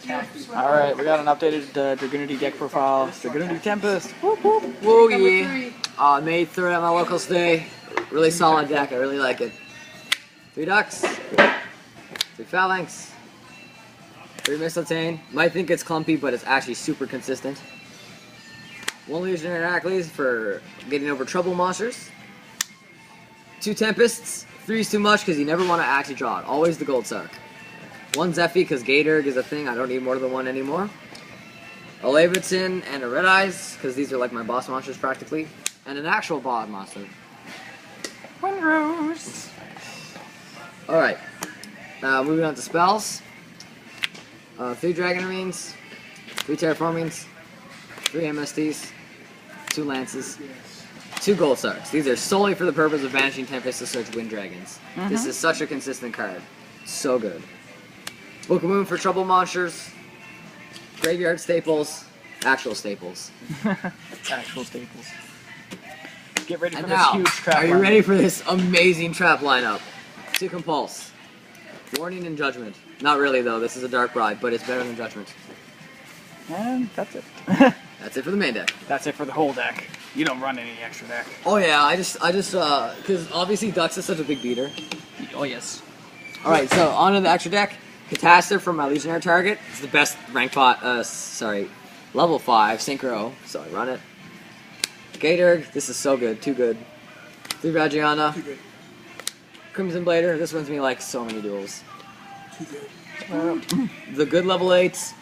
Alright, we got an updated Dragunity deck profile. Dragunity Tempest. Whoop whoop. Whoa yeah. Made third at my local stay. Really solid deck. I really like it. 3 ducks. 3 phalanx. 3 mistletoe. Might think it's clumpy, but it's actually super consistent. 1 legionary Heracles for getting over trouble monsters. 2 tempests. 3's too much because you never want to actually draw it. Always the gold sark. 1 Zephy because Gatorg is a thing. I don't need more than 1 anymore. A Leviathan and a Red Eyes because these are like my boss monsters practically. And an actual bod monster. Windrose. Alright. Moving on to spells. 3 Dragunitys. 3 Terraformings. 3 MSTs. 2 Lances. 2 Gold Sarks. These are solely for the purpose of banishing Tempest to search Wind Dragons. This is such a consistent card. So good. Book of Moon for trouble monsters. Graveyard staples. Actual staples. Actual staples. Get ready for And this now, huge trap. are you ready for this amazing trap lineup? 2 Compulse. Warning and Judgment. Not really though, this is a Dark Bride, but it's better than Judgment. And that's it. That's it for the main deck. That's it for the whole deck. You don't run any extra deck. Oh yeah, I just, because obviously Dux is such a big beater. Oh yes. Alright, so on to the extra deck. Catastrophe from my Legionnaire target. It's the best rank pot, level 5 synchro, so I run it. Gatorg, this is so good, too good. 3 Vagiana. Too good. Crimson Blader, this wins me like so many duels. Too good. The good level 8s.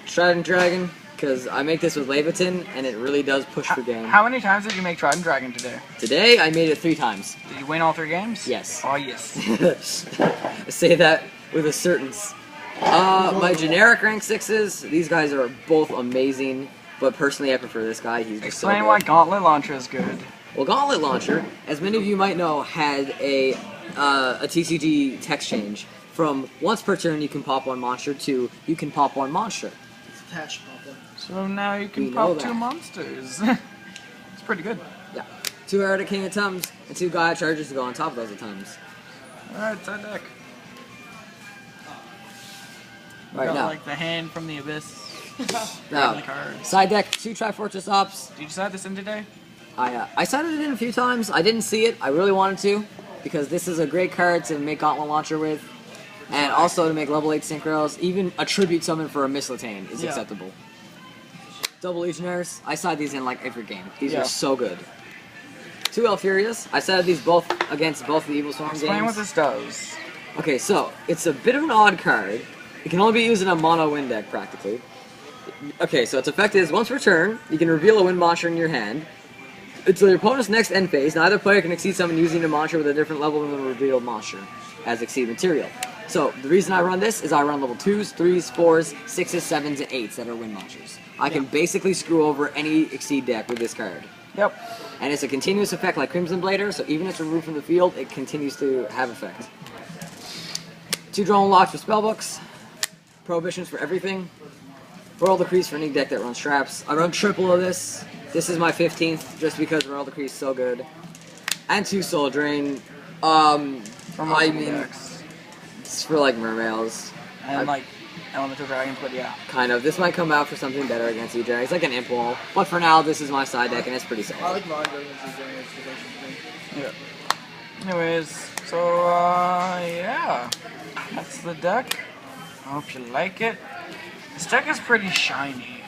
Trident Dragon, because I make this with Leviathan, and it really does push for game. How many times did you make Trident Dragon today? Today, I made it 3 times. Did you win all 3 games? Yes. Oh yes. I say that with a certainty. My generic rank 6s, these guys are both amazing, but personally I prefer this guy. He's just Explain so good. why Gauntlet Launcher is good. Well, Gauntlet Launcher, as many of you might know, had a TCG text change from once per turn you can pop 1 monster to you can pop 1 monster. It's attached problem. So now you We can know pop that. 2 monsters. It's pretty good. Yeah. 2 Heretic King of Tums and 2 Gaia Chargers to go on top of those of Tums. Alright, side deck. Right Got now. like the hand from the abyss. Now, The cards. side deck, 2 Trifortress Ops. Did you decide this in today? I cited it in a few times. I didn't see it. I really wanted to, because this is a great card to make Gauntlet Launcher with, and also to make level 8 synchros. Even a tribute summon for a Mistletoe is acceptable. Double Legionnaires. I side these in like every game. These are so good. 2 Alfurias. I sided these both against both the Evil Swarm games. Explain what this does. Okay, so it's a bit of an odd card. It can only be used in a mono wind deck practically. Okay, so its effect is once per turn, you can reveal a wind monster in your hand. Until your opponent's next end phase, neither player can exceed summon using a monster with a different level than the revealed monster as exceed material. So the reason I run this is I run level 2s, 3s, 4s, 6s, 7s, and 8s that are wind monsters. I can basically screw over any exceed deck with this card. Yep. And it's a continuous effect like Crimson Blader, so even if it's removed from the field, it continues to have effect. 2 Drone Locks for spellbooks. Prohibitions for everything. Royal Decrees for any deck that runs traps. I run triple of this. This is my 15th, just because Royal Decree is so good. And 2 Soul Drain. I mean, decks. it's for like mermails. And like Elemental Dragons, but yeah. Kind of. This might come out for something better against EJ. It's like an imp wall. But for now, this is my side deck, and it's pretty I solid. like mine better than Dragunitys. Yeah. Anyways, so yeah. That's the deck. I hope you like it. This deck is pretty shiny.